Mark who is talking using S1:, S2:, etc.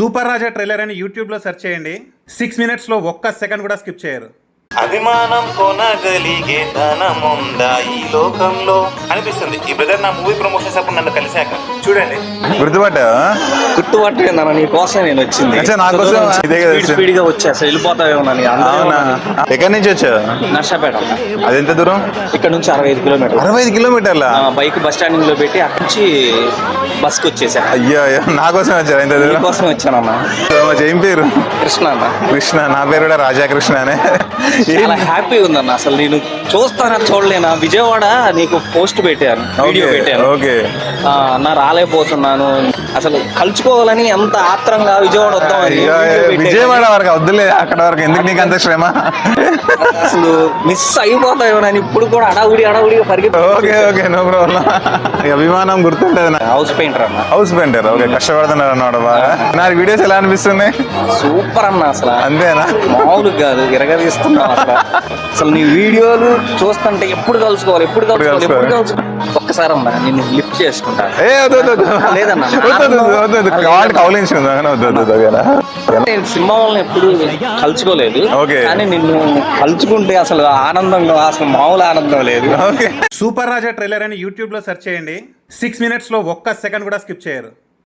S1: Super రాజా trailer అని YouTube లో search చేయండి. 6 minutes లో ఒక్క సెకండ్ కూడా స్కిప్ చేయరు.
S2: అభిమానం కొనగలిగే ధనముందా ఈ లోకంలో అనిపిస్తుంది. ఈ బ్రదర్ నా మూవీ ప్రమోషన్స్ అప్పుడు నన్ను కలిశాక చూడండి.
S3: గుర్తుపట్టలేదన్న నీ కోసం నేను వచ్చింది. స్పీడ్ గా వచ్చా అసలు వెళ్ళిపోతావేమో.
S4: ఎక్కడి నుంచి వచ్చావు?
S3: నర్సాపేట.
S4: అదెంత దూరం?
S3: ఇక్కడ నుంచి 65 కిలోమీటర్లు.
S4: 65 కిలోమీటర్ల
S3: బైక్ బస్ స్టాండింగ్ లో పెట్టి అక్కడి నుంచి బస్ కి వచ్చేసా.
S4: అయ్యో నా కోసం వచ్చారు? ఎంత దూరం
S3: కోసం వచ్చానన్నా.
S4: ఏం పేరు?
S3: కృష్ణ అన్న.
S4: కృష్ణ. నా పేరు కూడా రాజా కృష్ణ అనే.
S3: చాలా హ్యాపీ ఉందన్న. అసలు నేను చూస్తానా చూడలేనా. విజయవాడ నీకు పోస్ట్ పెట్టాను, వీడియో పెట్టాను.
S4: ఓకే
S3: నా రాలేకపోతున్నాను అసలు కలుసుకోవాలని ఎంత ఆత్రంగా విజయవాడ వద్దామని.
S4: విజయవాడ వరకు వద్దులే, అక్కడ వరకు ఎందుకు నీకు అంత శ్రమ?
S3: అసలు మిస్ అయిపోతాయోనని ఇప్పుడు కూడా అడవుడిగా పరిగెత్తి.
S4: Okay okay no problem. అభిమానం గుర్తుంటది.
S3: హౌస్ పెయింటర్ అన్న.
S4: House painter. ఓకే కష్టపడుతున్నారు అన్నమాట బాగా. నాకు వీడియోస్ ఎలా అనిపిస్తున్నాయి?
S3: సూపర్ అన్న. అసలు
S4: అంతేనా?
S3: మామూలు కాదు, విరగదీస్తున్నా అసలు నీ వీడియోలు చూస్తుంటే ఎప్పుడు కలుసుకోవాలి ఒక్కసారి అన్నా నిన్ను లిఫ్ట్ చేసుకుంటా. లేదన్నా నేను సినిమా వాళ్ళని ఎప్పుడు కలుసుకోలేదు, కానీ నిన్ను కలుసుకుంటే అసలు ఆనందంగా అసలు మామూలు ఆనందం లేదు.
S1: సూపర్ రాజా ట్రైలర్ అని యూట్యూబ్ లో సెర్చ్ చేయండి. 6 minutes లో ఒక్క సెకండ్ కూడా స్కిప్ చేయరు.